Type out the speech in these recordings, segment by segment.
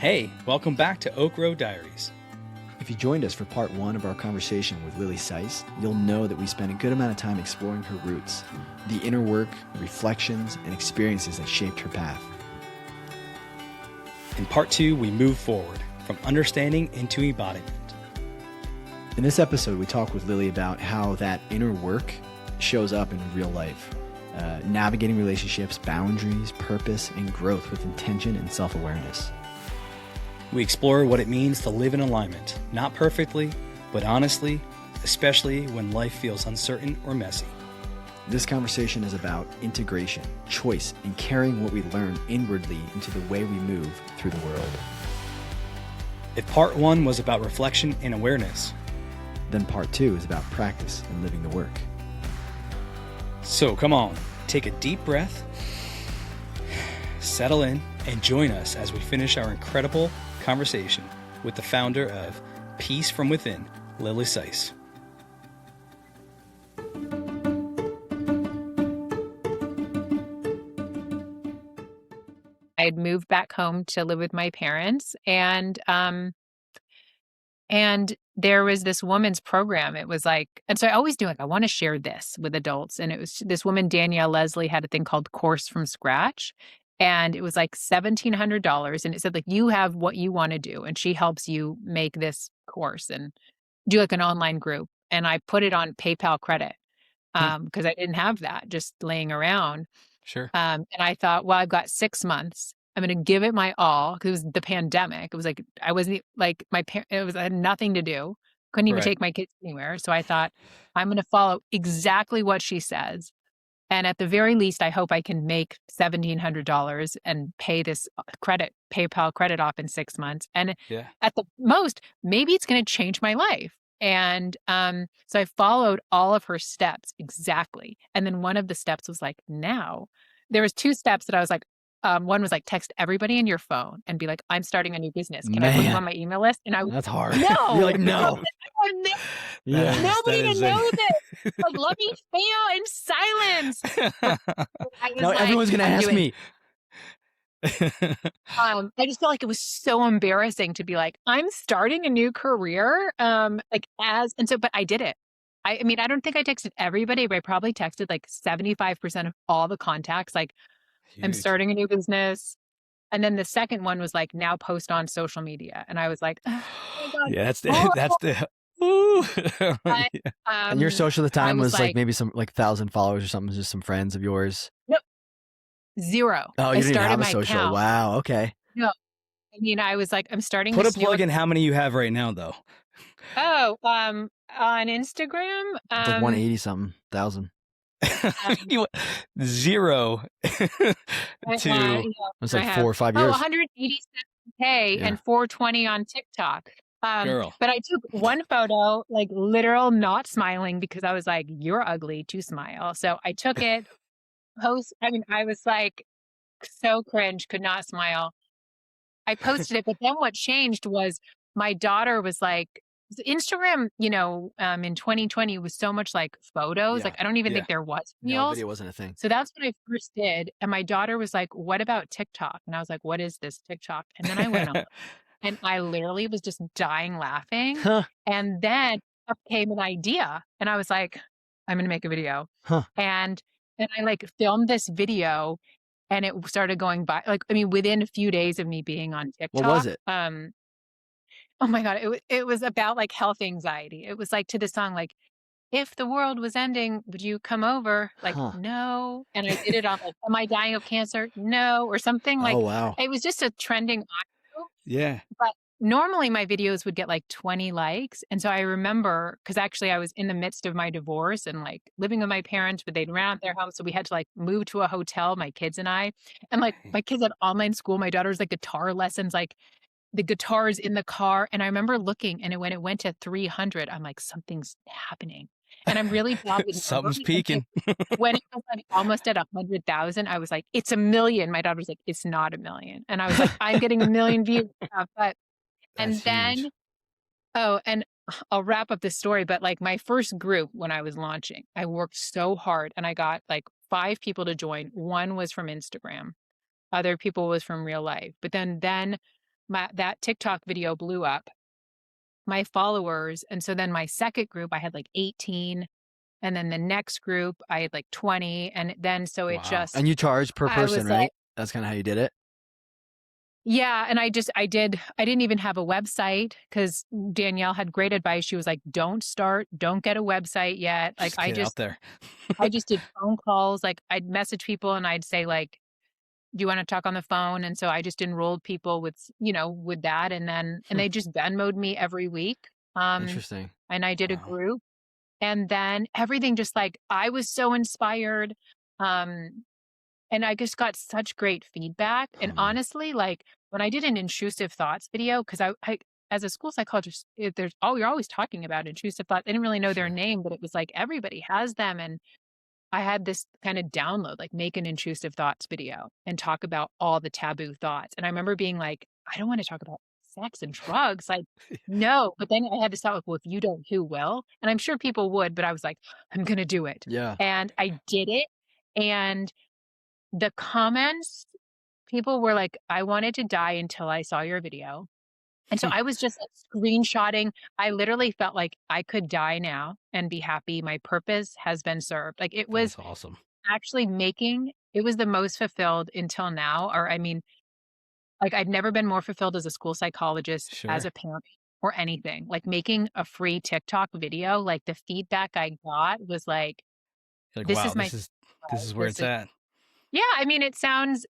Hey, welcome back to Oak Road Diaries. If you joined us for part one of our conversation with Lily Sais, you'll know that we spent a good amount of time exploring her roots, the inner work, reflections, and experiences that shaped her path. In part two, we move forward from understanding into embodiment. In this episode, we talk with Lily about how that inner work shows up in real life, navigating relationships, boundaries, purpose, and growth with intention and self-awareness. We explore what it means to live in alignment, not perfectly, but honestly, especially when life feels uncertain or messy. This conversation is about integration, choice, and carrying what we learn inwardly into the way we move through the world. If part one was about reflection and awareness, then part two is about practice and living the work. So come on, take a deep breath, settle in, and join us as we finish our incredible conversation with the founder of Peace from Within, Lily Sais. I had moved back home to live with my parents, and there was this woman's program. It was like, and so I always do, like, I want to share this with adults. And it was this woman, Danielle Leslie, had a thing called Course from Scratch. And it was like $1,700. And it said, like, you have what you want to do. And she helps you make this course and do like an online group. And I put it on PayPal credit because I didn't have that just laying around. Sure. And I thought, well, I've got 6 months. I'm going to give it my all because it was the pandemic. It was like, I wasn't like I had nothing to do. Couldn't even take my kids anywhere. So I thought, I'm going to follow exactly what she says. And at the very least, I hope I can make $1,700 and pay this PayPal credit off in 6 months. And at the most, maybe it's going to change my life. And so I followed all of her steps exactly. And then one of the steps was like, now there was 2 steps that I was like, one was like, text everybody in your phone and be like, I'm starting a new business. Can I put you on my email list? And That's hard. No. You're like, no. Yeah. Nobody to know this. Like, let me fail in silence. No, everyone's going to ask me. I just felt like it was so embarrassing to be like, I'm starting a new career. But I did it. I mean, I don't think I texted everybody, but I probably texted like 75% of all the contacts. Like, huge. I'm starting a new business. And then the second one was like, now post on social media. And I was like, oh my God. Yeah, that's the ooh. But, and your social at the time was like maybe some like 1,000 followers or something, just some friends of yours. Nope. 0. Oh, you didn't have a social. Account. Wow. Okay. No. I mean, I was like, I'm starting. Put a plug in how many you have right now, though. Oh, on Instagram, it's like 180 something thousand. 0 to it's like 4 or 5 years. 187K and 420 on TikTok. Girl. But I took one photo, like literal not smiling because I was like, you're ugly to smile. So I took it, I was like so cringe, could not smile. I posted it, but then what changed was my daughter was like, Instagram, in 2020 was so much like photos. Like, I don't even think there was reels. No, video wasn't a thing. So that's what I first did. And my daughter was like, what about TikTok? And I was like, what is this TikTok? And then I went on and I literally was just dying laughing. And then up came an idea and I was like, I'm going to make a video. And I like filmed this video and it started going by within a few days of me being on TikTok. What was it? Oh my God. It was about like health anxiety. It was like to the song, like, if the world was ending, would you come over? Like, no. And I did it on like, am I dying of cancer? No. Or something like, oh, wow. It was just a trending audio. Yeah. But normally my videos would get like 20 likes. And so I remember, because actually I was in the midst of my divorce and like living with my parents, but they'd ran out their home. So we had to like move to a hotel, my kids and I. And like my kids had online school. My daughter's like guitar lessons, like the guitars in the car. And I remember looking and when it went to 300, I'm like, something's happening. And I'm really bad with something's peaking. When it was like almost at 100,000, I was like, it's 1 million. My daughter was like, it's not 1 million. And I was like, I'm getting 1 million views. And I'll wrap up this story, but like my first group when I was launching, I worked so hard and I got like 5 people to join. 1 was from Instagram. Other people was from real life. But then that TikTok video blew up, my followers, and so then my second group, I had like 18, and then the next group, I had like 20, and then so it Wow. just And you charge per I person, was like right? That's kind of how you did it. yeah, and I didn't even have a website because Danielle had great advice. She was like, don't get a website yet. Like Just get out there. I just did phone calls. Like I'd message people and I'd say like, do you want to talk on the phone? And so I just enrolled people with, with that. And they just Venmoed me every week. Interesting. And I did a Wow. group and then everything just like, I was so inspired. Um, and I just got such great feedback. Oh, And man. honestly, like when I did an intrusive thoughts video, because I, as a school psychologist, you're always talking about intrusive thoughts. I didn't really know their Sure. name, but it was like everybody has them. And I had this kind of download, like make an intrusive thoughts video and talk about all the taboo thoughts. And I remember being like, I don't want to talk about sex and drugs. Like, no. But then I had to start with, well, if you don't, who will? And I'm sure people would, but I was like, I'm going to do it. Yeah. And I did it. And the comments, people were like, I wanted to die until I saw your video. And so I was just like, screenshotting. I literally felt like I could die now and be happy. My purpose has been served. Like it was That's awesome. actually it was the most fulfilled until now. Or I mean, like I've never been more fulfilled as a school psychologist, as Sure. a parent, or anything. Like making a free TikTok video, like the feedback I got was like, You're like, this wow, is my this is where this it's is at. yeah, I mean, it sounds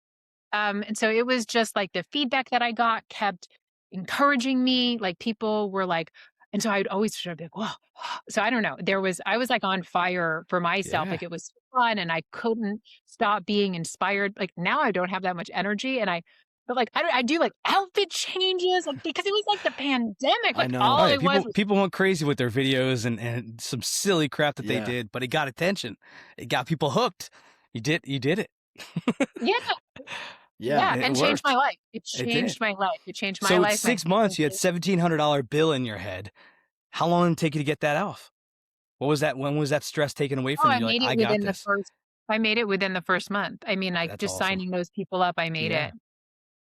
and so it was just like the feedback that I got kept encouraging me. Like people were like, and so I'd always sort of be like, whoa. So I don't know. I was like on fire for myself. Yeah. Like it was fun and I couldn't stop being inspired. Like now I don't have that much energy but like I do like outfit changes like because it was like the pandemic. I Like know. all Oh yeah, it was people went crazy with their videos and some silly crap that they Yeah. did, but it got attention. It got people hooked. You did it. yeah, Yeah. yeah, And it and changed my worked. life. It It did. changed my life. It changed my So it's life, my 6 months, you had family. $1,700 bill in your head. How long did it take you to get that off? What was that? When was that stress taken away Oh, from you? You're like, I got this. I made it within the first month. I mean, like, That's just awesome. signing those people up, I made Yeah. it.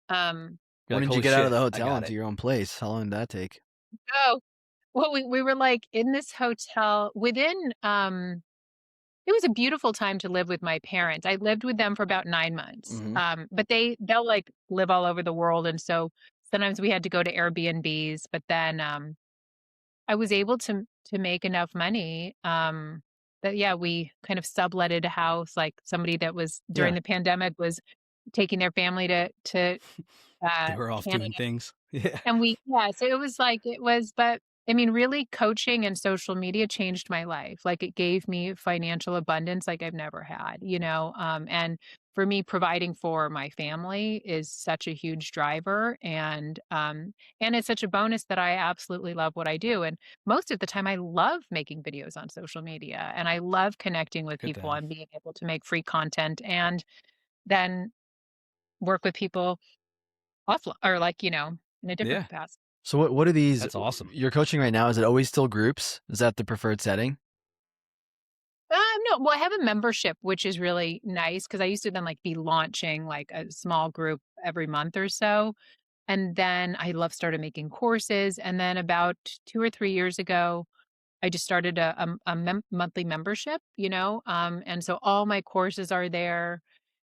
Um, You're When like, did you holy get out of shit, the I hotel got into it. your own place? How long did that take? oh, well, we were, like, in this hotel it was a beautiful time to live with my parents. I lived with them for about 9 months. Mm-hmm. But they'll, like, live all over the world, and so sometimes we had to go to Airbnbs, but then, I was able to make enough money, that yeah, we kind of subletted a house, like somebody that was during Yeah. the pandemic was taking their family to They were off Canada. doing things. Yeah. And so it was like but I mean, really coaching and social media changed my life. Like it gave me financial abundance like I've never had, and for me, providing for my family is such a huge driver. And it's such a bonus that I absolutely love what I do. And most of the time I love making videos on social media and I love connecting with Good people then. and being able to make free content and then work with people offline or like, in a different Yeah. capacity. So what are these That's awesome. you're coaching right now? Is it always still groups? Is that the preferred setting? No, well, I have a membership, which is really nice because I used to then like be launching like a small group every month or so. And then I love started making courses. And then about 2 or 3 years ago, I just started a monthly membership, and so all my courses are there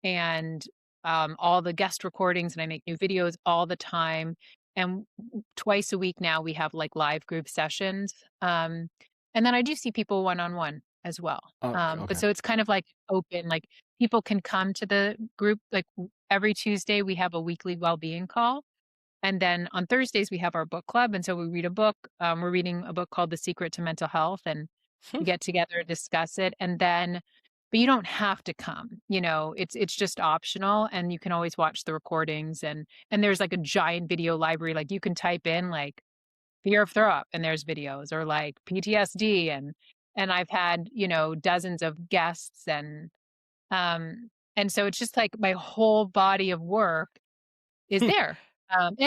and all the guest recordings and I make new videos all the time. And twice a week now we have like live group sessions. And then I do see people one on one as well. Oh, But okay. so it's kind of like open, like people can come to the group. Like every Tuesday we have a weekly well-being call. And then on Thursdays we have our book club. And so we read a book. We're reading a book called The Secret to Mental Health and we get together, discuss it, and then but you don't have to come, it's just optional and you can always watch the recordings and there's like a giant video library. Like you can type in like fear of throw up and there's videos or like PTSD and I've had, dozens of guests and so it's just like my whole body of work is there. And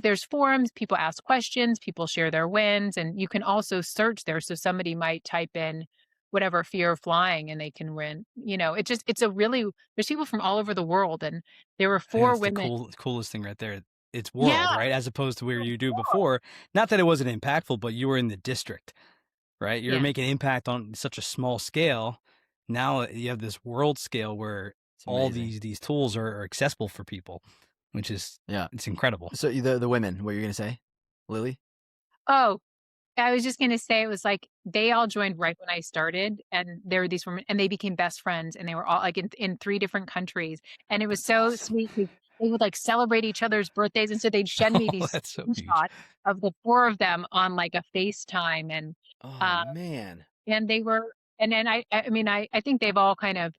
there's forums, people ask questions, people share their wins, and you can also search there. So somebody might type in whatever fear of flying and they can win. It's a really, there's people from all over the world. And there were I think four that's the women. coolest thing right there. its Yeah. world, right? As opposed to where you do before. Not that it wasn't impactful, but you were in the district, right? You're Yeah. making impact on such a small scale. Now you have this world scale where It's all amazing. these tools are accessible for people, which is Yeah. it's incredible. So the women, what you're gonna say, Lily? Oh, I was just gonna say it was like they all joined right when I started, and there were these women, and they became best friends, and they were all like in 3 different countries, and it was That's so awesome. sweet. They would like celebrate each other's birthdays, and so they'd send me Oh, these that's so huge. screenshots of the 4 of them on like a FaceTime, Oh uh, man. and they were, and then I mean, I think they've all kind of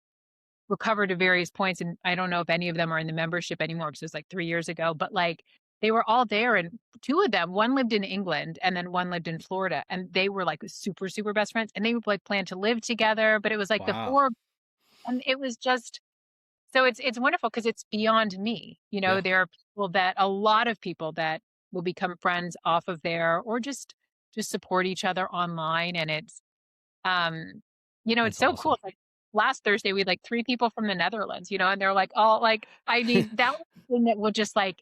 recovered to various points, and I don't know if any of them are in the membership anymore because it was like 3 years ago, but like they were all there, and 2 of them, one lived in England and then one lived in Florida, and they were like super, super best friends, and they would like plan to live together, but it was like the Wow. 4, and it was just so it's wonderful because it's beyond me. Yeah. There are people that a lot of people that will become friends off of there or just support each other online, and um, it's That's so cool. awesome. It's like last Thursday, we had like 3 people from the Netherlands, and they're like, all like, I mean, that was the thing that would just like,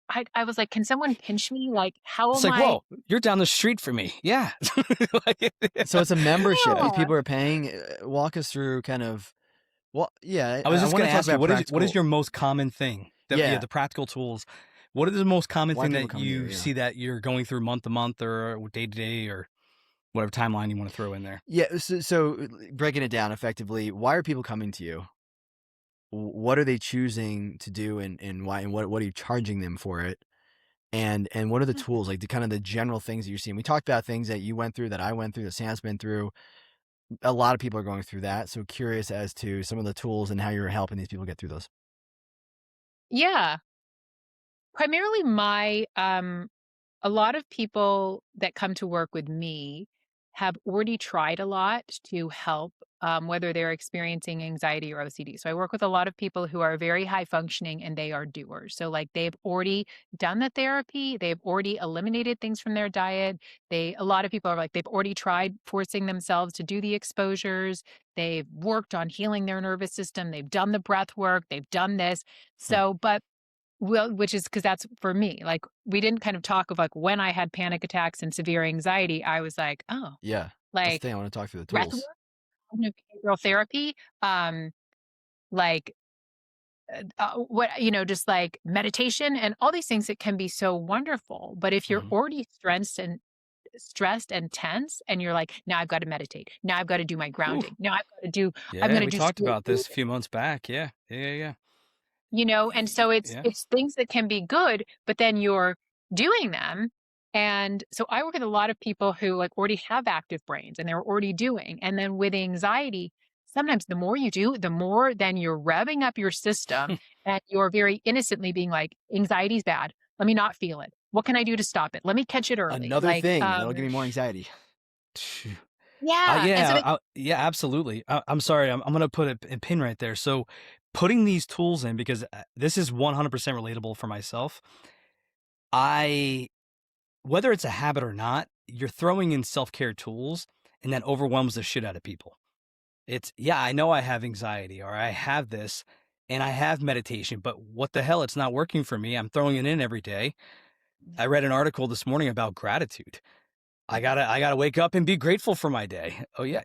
I was like, can someone pinch me? Like, how It's am like, I? whoa, you're down the street from me. Yeah. Like, So it's a membership. These Yeah. people are paying. Walk us through kind of. Well, yeah. I was I just want going to to talk ask you, about what is practical. your most common thing? Yeah. The practical tools. What is the most common Why thing people that come to you? you Yeah. see that you're going through month to month or day to day or whatever timeline you want to throw in there? Yeah. So breaking it down effectively, why are people coming to you? What are they choosing to do, and why? And what are you charging them for it? And what are the tools, like the kind of the general things that you're seeing? We talked about things that you went through, that I went through, that Sam's been through. A lot of people are going through that. So curious as to some of the tools and how you're helping these people get through those. Yeah. Primarily a lot of people that come to work with me have already tried a lot to help, whether they're experiencing anxiety or OCD. So I work with a lot of people who are very high functioning and they are doers. So like they've already done the therapy, they've already eliminated things from their diet. A lot of people are like they've already tried forcing themselves to do the exposures. They've worked on healing their nervous system. They've done the breath work. They've done this. Hmm. So, but well, which is because that's for me. Like, we didn't kind of talk of like when I had panic attacks and severe anxiety, I was like, oh, Yeah. That's the like thing. I want to talk through the breath work, tools. cognitive behavioral therapy, like just like meditation and all these things that can be so wonderful. But if you're Mhm. already stressed and tense, and you're like, now I've got to meditate. Now I've got to do my Ooh. grounding. Now I'm Yeah, going to we do talked spirit about this a breathing. few months back. Yeah. Yeah. And so it's Yeah. it's things that can be good, but then you're doing them. And so I work with a lot of people who like already have active brains and they're already doing. And then with anxiety, sometimes the more you do, the more then you're revving up your system, and you're very innocently being like, anxiety's bad. Let me not feel it. What can I do to stop it? Let me catch it early. Another Like, thing that'll give me more anxiety. yeah. And so Yeah, absolutely. I'm sorry. I'm going to put a pin right there. So putting these tools in, because this is 100% relatable for myself. Whether it's a habit or not, you're throwing in self-care tools and that overwhelms the shit out of people. I know I have anxiety or I have this and I have meditation, but what the hell? It's not working for me. I'm throwing it in every day. I read an article this morning about gratitude. I gotta wake up and be grateful for my day. Oh yeah,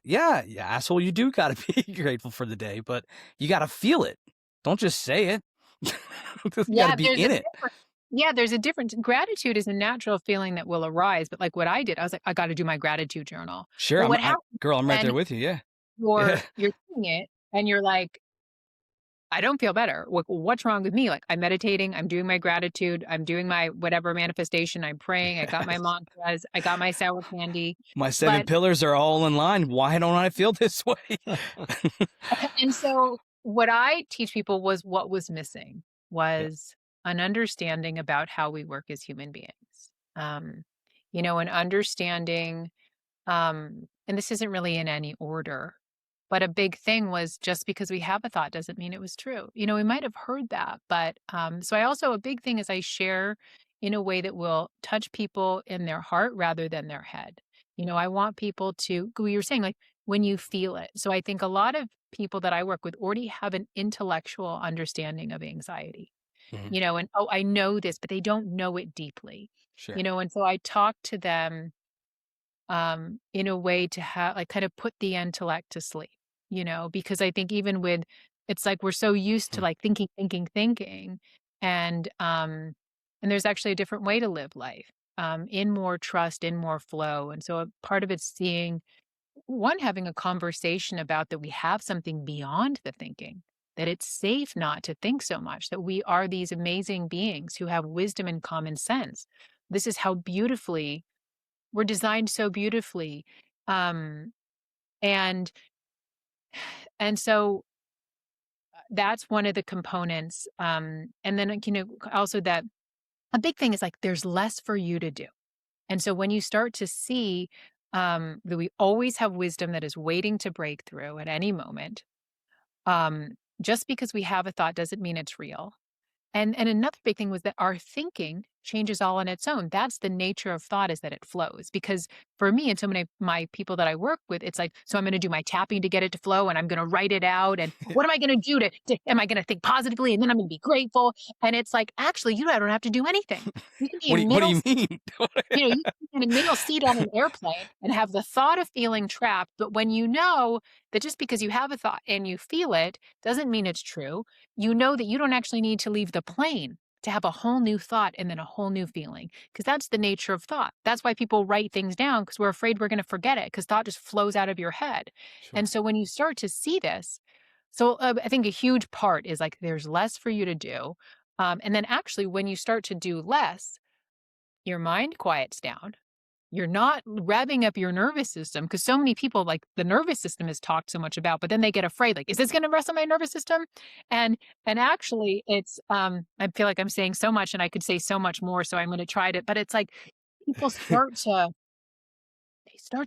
asshole. You do gotta be grateful for the day, but you gotta feel it. Don't just say it. You gotta yeah, be there's a in it. difference. Yeah, there's a difference. Gratitude is a natural feeling that will arise. But like what I did, I was like, I got to do my gratitude journal. Sure, Well, what happens girl. I'm right then there with you. Yeah, yeah. you're doing it and you're like, I don't feel better. What's wrong with me? Like, I'm meditating, I'm doing my gratitude, I'm doing my whatever manifestation, I'm praying, I got my mantras, I got my sour candy. My 7 But pillars are all in line. Why don't I feel this way? and so what I teach people was what was missing Yeah. was an understanding about how we work as human beings. Um, an understanding, and this isn't really in any order, but a big thing was just because we have a thought doesn't mean it was true. We might have heard that, but so I also, a big thing is I share in a way that will touch people in their heart rather than their head. I want people to, you were saying, like, when you feel it. So I think a lot of people that I work with already have an intellectual understanding of anxiety. Mhm. and, oh, I know this, but they don't know it deeply, Sure. and so I talk to them in a way to have like kind of put the intellect to sleep, because I think even with it's like we're so used to Mhm. like thinking, thinking, thinking, and and there's actually a different way to live life, in more trust, in more flow. And so a part of it's seeing one, having a conversation about that we have something beyond the thinking, that it's safe not to think so much, that we are these amazing beings who have wisdom and common sense. This is how beautifully we're designed, so beautifully. Um, and and so that's one of the components. And then also that a big thing is like there's less for you to do. And so when you start to see that we always have wisdom that is waiting to break through at any moment, um, just because we have a thought doesn't mean it's real. And another big thing was that our thinking changes all on its own. That's the nature of thought, is that it flows. Because for me and so many of my people that I work with, it's like, so I'm going to do my tapping to get it to flow, and I'm going to write it out. And what am I going to do am I going to think positively? And then I'm going to be grateful. And it's like, actually, you don't have to do anything. You can be What do in you, what do middle you mean? you can be in a middle seat on an airplane and have the thought of feeling trapped. But when you know that just because you have a thought and you feel it doesn't mean it's true, you know that you don't actually need to leave the plane to have a whole new thought and then a whole new feeling, because that's the nature of thought. That's why people write things down, because we're afraid we're going to forget it, because thought just flows out of your head. Sure. And so when you start to see this, so I think a huge part is like there's less for you to do. And then actually, when you start to do less, your mind quiets down. You're not revving up your nervous system, because so many people, like, the nervous system is talked so much about, but then they get afraid, like, is this going to rest on my nervous system? And actually it's I feel like I'm saying so much and I could say so much more, so I'm going to try to, but it's like people start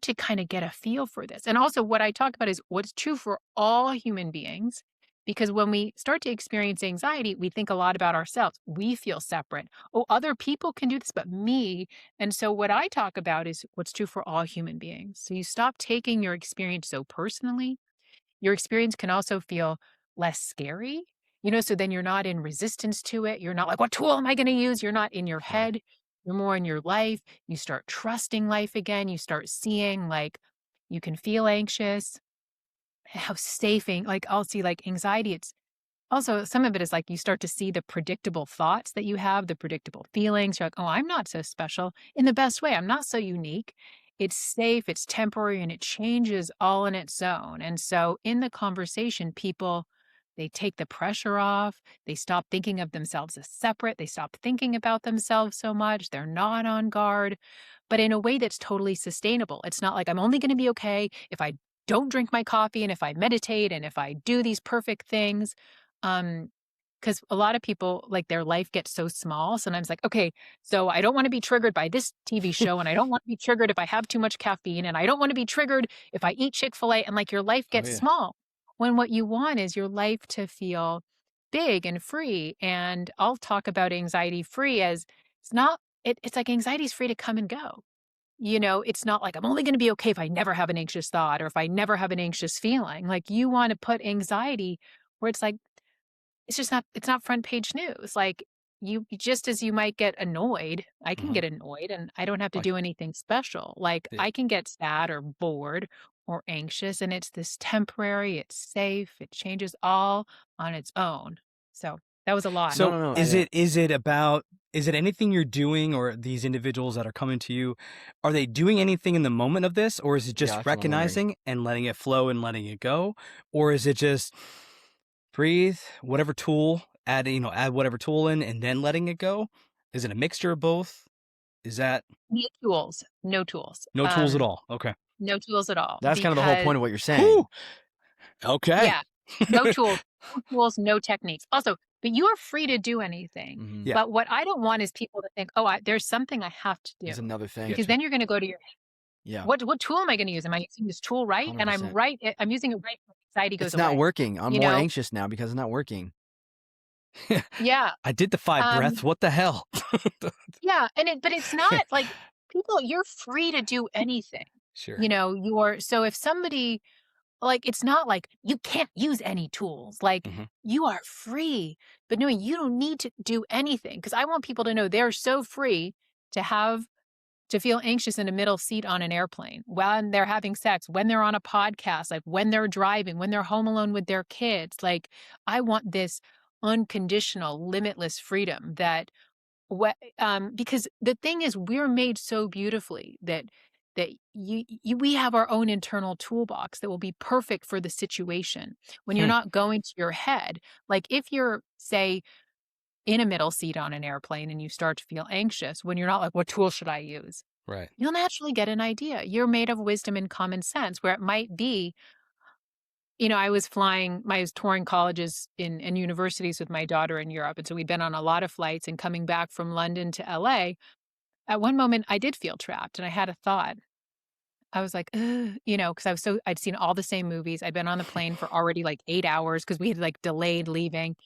to kind of get a feel for this. And also what I talk about is what's true for all human beings. Because when we start to experience anxiety, we think a lot about ourselves. We feel separate. Oh, other people can do this, but me. And so what I talk about is what's true for all human beings. So you stop taking your experience so personally. Your experience can also feel less scary, so then you're not in resistance to it. You're not like, what tool am I going to use? You're not in your Right. head. You're more in your life. You start trusting life again. You start seeing like you can feel anxious, how like I'll see like anxiety. It's also, some of it is like you start to see the predictable thoughts that you have, the predictable feelings. You're like, oh, I'm not so special in the best way. I'm not so unique. It's safe, it's temporary, and it changes all on its own. And so in the conversation, people, they take the pressure off. They stop thinking of themselves as separate. They stop thinking about themselves so much. They're not on guard, but in a way that's totally sustainable. It's not like I'm only going to be okay if I don't drink my coffee and if I meditate and if I do these perfect things. Um, because a lot of people, like, their life gets so small. Sometimes, like, okay, so I don't want to be triggered by this TV show, and I don't want to be triggered if I have too much caffeine, and I don't want to be triggered if I eat Chick-fil-A, and like your life Oh gets yeah. small. When what you want is your life to feel big and free. And I'll talk about anxiety free as it's not, it's like anxiety is free to come and go. It's not like I'm only going to be okay if I never have an anxious thought or if I never have an anxious feeling. Like, you want to put anxiety where it's like, it's not front page news. Like, just as you might get annoyed, I can Mhm. get annoyed and I don't have to Like do anything special. Like, yeah. I can get sad or bored or anxious, and it's this temporary, it's safe, it changes all on its own. So that was a lot. No, So no, no. is Yeah. it anything you're doing, or these individuals that are coming to you, are they doing anything in the moment of this, or is it Yeah, just that's what I'm wondering. recognizing and letting it flow and letting it go? Or is it just breathe, whatever tool, add whatever tool in and then letting it go? Is it a mixture of both? Is that No tools, no tools. no tools at all? Okay. No tools at all, That's kind of the whole because point of what you're saying. Whew. Okay. yeah, no tools, no tools, no techniques. Also, but you are free to do anything. Mm-hmm. Yeah. But what I don't want is people to think, oh, there's something I have to do, There's another thing. because then you're going to go to your, Yeah. what tool am I going to use? Am I using this tool right? And I'm 100%. right. I'm using it right. Anxiety goes It's not away. working. I'm You more know? anxious now because it's not working. Yeah. I did the 5 breaths. What the hell? Yeah. But it's not like people, you're free to do anything. Sure. So if somebody like, it's not like you can't use any tools. Like, Mhm. you are free, but knowing you don't need to do anything. Because I want people to know they're so free to have to feel anxious in a middle seat on an airplane, when they're having sex, when they're on a podcast, like when they're driving, when they're home alone with their kids. Like, I want this unconditional, limitless freedom that because the thing is we're made so beautifully that we have our own internal toolbox that will be perfect for the situation when you're Hmm. not going to your head. Like if you're, say, in a middle seat on an airplane and you start to feel anxious, when you're not like, what tool should I use? Right. You'll naturally get an idea. You're made of wisdom and common sense, where it might be, I was touring colleges and universities with my daughter in Europe. And so we'd been on a lot of flights, and coming back from London to LA, at one moment I did feel trapped and I had a thought. I was like, "Ugh," because I'd seen all the same movies. I'd been on the plane for already like 8 hours because we had like delayed leaving.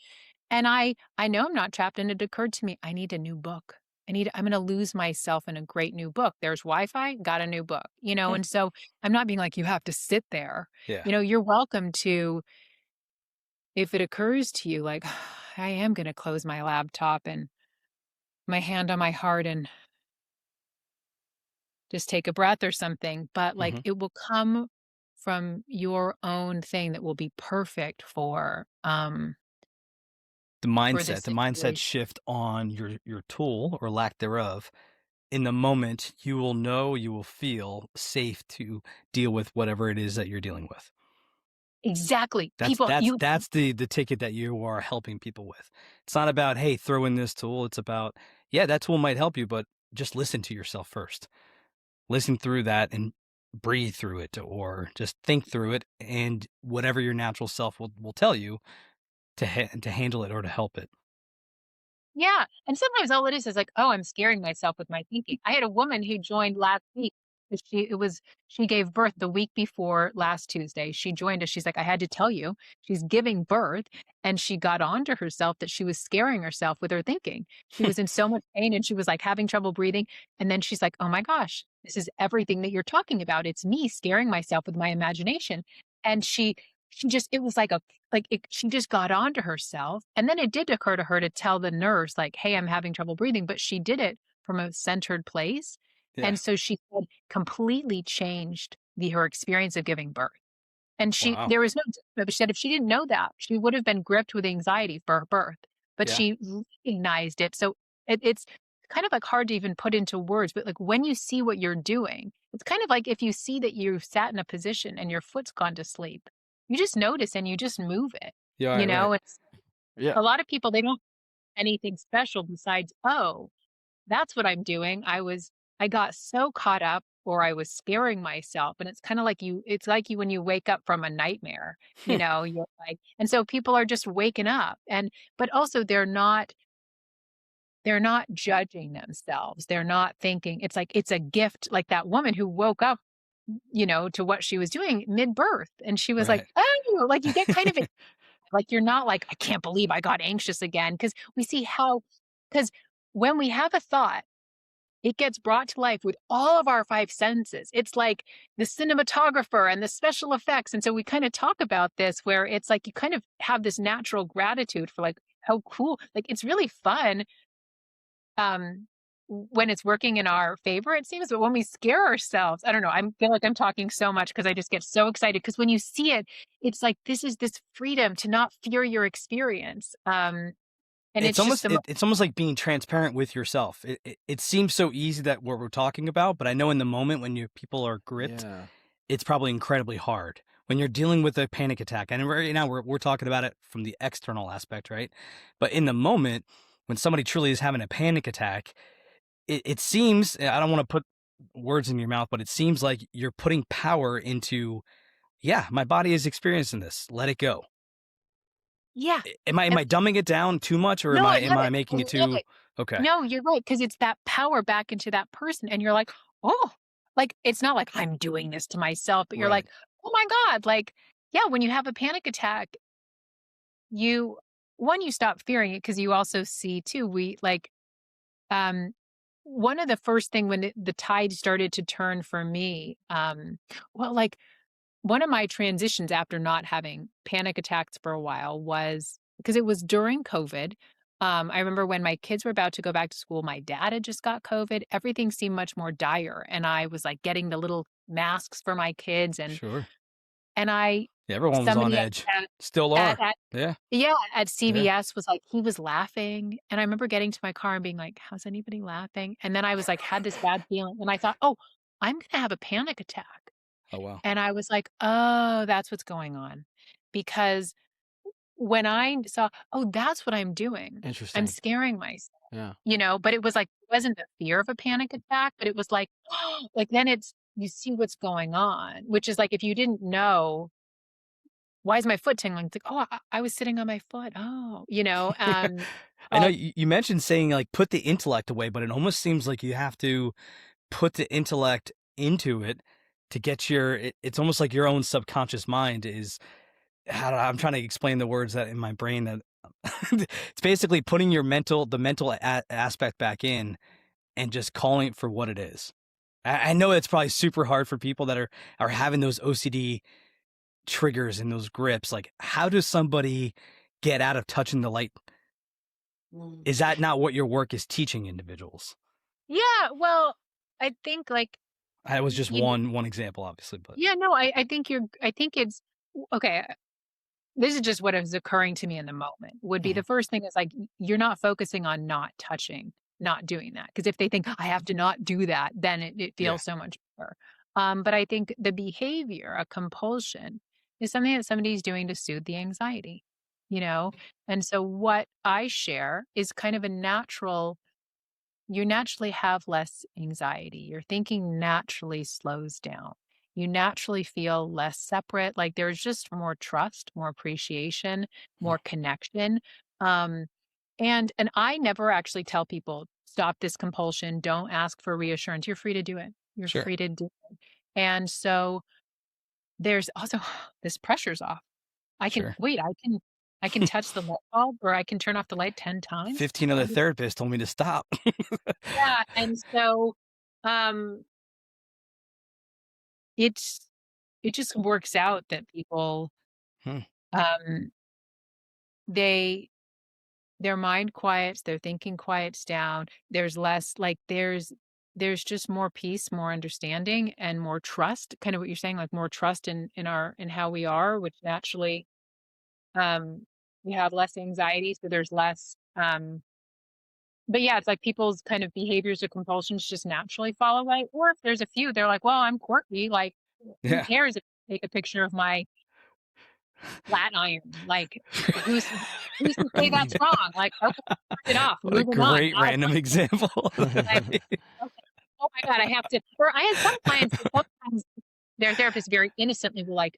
And I know I'm not trapped. And it occurred to me, I need a new book. I'm going to lose myself in a great new book. There's Wi-Fi, got a new book, Hmm. and so I'm not being like, you have to sit there. Yeah. You're welcome to, if it occurs to you, like, I am going to close my laptop and my hand on my heart and just take a breath or something, but like Hmm. it will come from your own thing that will be perfect for this The mindset situation. shift on your tool or lack thereof. In the moment, you will know, you will feel safe to deal with whatever it is that you're dealing with. Exactly. That's People, that's you that's the ticket that you are helping people with. It's not about, hey, throw in this tool. It's about, yeah, that tool might help you, but just listen to yourself first. Listen through that and breathe through it, or just think through it, and whatever your natural self will tell you to handle it or to help it. Yeah, and sometimes all it is like, "Oh, I'm scaring myself with my thinking." I had a woman who joined last week, 'cause she gave birth the week before last Tuesday. She joined us, she's like, "I had to tell you." She's giving birth, and she got onto herself that she was scaring herself with her thinking. She was in so much pain, and she was, like, having trouble breathing, and then she's like, "Oh my gosh, this is everything that you're talking about. It's me scaring myself with my imagination." And she just it was she just got onto herself, and then it did occur to her to tell the nurse, like, "Hey, I'm having trouble breathing," but she did it from a centered place, Yeah. and so she said completely changed her experience of giving birth, and Wow. there was no judgment, but she said if she didn't know that, she would have been gripped with anxiety for her birth, but Yeah. she recognized it, so it's kind of, like, hard to even put into words, but, like, when you see what you're doing, it's kind of like if you see that you've sat in a position and your foot's gone to sleep, you just notice and you just move it, Yeah. you Right. Right. know? It's Yeah. a lot of people, they don't anything special besides, "Oh, that's what I'm doing. I got so caught up or I was scaring myself." And it's like you when you wake up from a nightmare, you're like, and so people are just waking up, but also they're not judging themselves. They're not thinking it's like it's a gift, like that woman who woke up, to what she was doing mid-birth. And she was like, Right. "Oh," like you get kind of like, you're not like, "I can't believe I got anxious again." Because when we have a thought, it gets brought to life with all of our five senses. It's like the cinematographer and the special effects. And so we kind of talk about this where it's like you kind of have this natural gratitude for like how cool, like it's really fun when it's working in our favor, it seems. But when we scare ourselves, I don't know. I feel like I'm talking so much because I just get so excited. Because when you see it, it's like this is this freedom to not fear your experience. And it's just It's almost like being transparent with yourself. It seems so easy that what we're talking about, but I know in the moment when people are gripped, Yeah. it's probably incredibly hard. When you're dealing with a panic attack, and right now we're talking about it from the external aspect, right? But in the moment, when somebody truly is having a panic attack, it seems, I don't want to put words in your mouth, but it seems like you're putting power into, yeah, my body is experiencing this. Let it go. yeah. Am I dumbing it down too much, or No, I am love I it. I making it love too it. okay? No, you're right, because it's that power back into that person, and you're like, "Oh," like, it's not like I'm doing this to myself, but you're Right. like, "Oh my god," like, yeah, when you have a panic attack, you you stop fearing it because you also see too, um, one of the first thing when the tide started to turn for me, well, like one of my transitions after not having panic attacks for a while was because it was during COVID. I remember when my kids were about to go back to school, my dad had just got COVID. Everything seemed much more dire. And I was like getting the little masks for my kids. Sure. And I, Yeah, everyone was on somebody edge. at, Still at, are. at Yeah. yeah, at Yeah. CVS was like, he was laughing. And I remember getting to my car and being like, how's anybody laughing? And then I was like, had this bad feeling. And I thought, oh, I'm going to have a panic attack. Oh, wow. And I was like, oh, that's what's going on. Because when I saw, oh, that's what I'm doing. Interesting. I'm scaring myself, Yeah. but it was like, it wasn't the fear of a panic attack, but it was like, like then you see what's going on, which is like, if you didn't know, why is my foot tingling? It's like, oh, I was sitting on my foot. Oh, I know but you mentioned saying like put the intellect away, but it almost seems like you have to put the intellect into it to get it's almost like your own subconscious mind is I'm trying to explain the words that in my brain that it's basically putting the mental aspect back in and just calling it for what it is. I know it's probably super hard for people that are having those OCD triggers and those grips. Like, how does somebody get out of touching the light? Is that not what your work is teaching individuals? yeah, well, I think like, That was just one example, obviously, but yeah, no, I think it's okay. This is just what is occurring to me in the moment would be the first thing is like, you're not focusing on not touching, not doing that. Because if they think I have to not do that, then it feels so much better. But I think the behavior, a compulsion, is something that somebody's doing to soothe the anxiety, you know? And so what I share is kind of you naturally have less anxiety. Your thinking naturally slows down. You naturally feel less separate. Like there's just more trust, more appreciation, more connection. Um, and I never actually tell people, stop this compulsion. Don't ask for reassurance. You're free to do it. You're sure. free to do it. And so there's also this pressure's off. I can Sure. wait, I can touch the light bulb or I can turn off the light 10 times. 15 other therapists told me to stop. Yeah. And so um it just works out that people Hmm. um they their mind quiets, their thinking quiets down. There's less like there's just more peace, more understanding and more trust, kind of what you're saying, like more trust in how we are, which naturally um we have less anxiety, so there's less but yeah, it's like people's kind of behaviors or compulsions just naturally fall away. Or if there's a few, they're like, well, I'm quirky. Like, who Yeah. cares if I take a picture of my flat iron? Like, who's to I say mean, that's wrong? Like, okay, turn it off, what a moving on. great Not a random example. like, okay, oh my God, I have to. Or I had some clients that sometimes their therapist very innocently will like,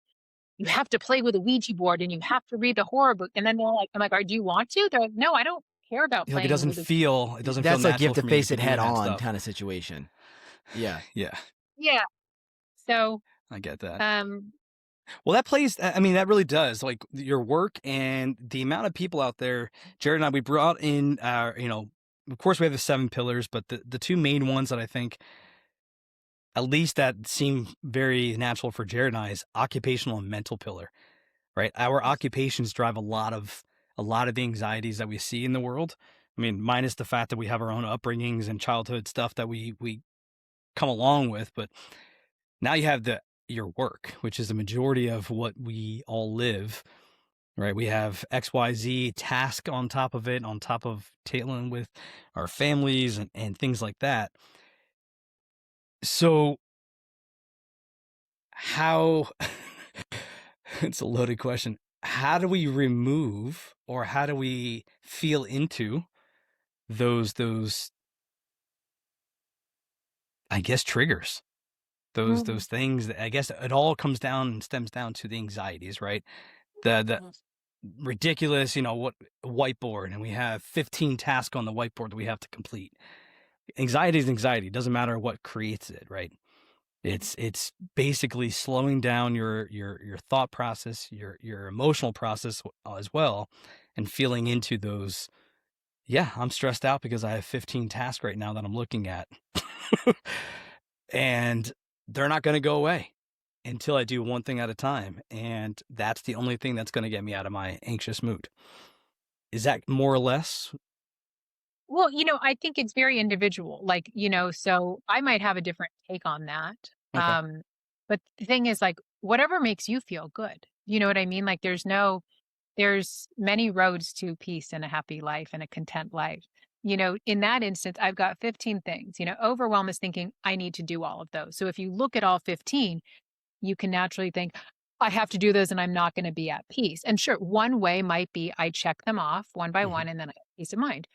you have to play with a Ouija board and you have to read the horror book. And then they're like, I'm like, do you want to? They're like, no, I don't care about Like it playing doesn't with a feel That's like you natural have to for me face to it do head that on stuff. kind of situation. Yeah. Yeah. yeah. So I get that. Well, that plays, I mean, that really does, like your work and the amount of people out there. Jared and I, we brought in of course we have the 7 pillars, but the 2 main ones that I think at least that seem very natural for Jared and I is occupational and mental pillar, right? Our occupations drive a lot of the anxieties that we see in the world. I mean, minus the fact that we have our own upbringings and childhood stuff that we come along with, but now you have your work, which is the majority of what we all live, right? We have XYZ task on top of it, on top of dealing with our families and things like that. So how it's a loaded question. How do we remove or how do we feel into those I guess triggers? Those things that I guess it all comes down and stems down to the anxieties, right? The ridiculous, what whiteboard, and we have 15 tasks on the whiteboard that we have to complete. Anxiety is anxiety. It doesn't matter what creates it, right? It's basically slowing down your thought process, your emotional process as well, and feeling into those. Yeah, I'm stressed out because I have 15 tasks right now that I'm looking at, and they're not going to go away. until I do one thing at a time. And that's the only thing that's going to get me out of my anxious mood. Is that more or less? Well, I think it's very individual. Like, so I might have a different take on that. Okay. But the thing is, like, whatever makes you feel good. You know what I mean? Like, there's many roads to peace and a happy life and a content life. In that instance, I've got 15 things. Overwhelm is thinking I need to do all of those. So if you look at all 15, you can naturally think, I have to do those and I'm not going to be at peace. And sure, one way might be I check them off one by one and then I have peace of mind.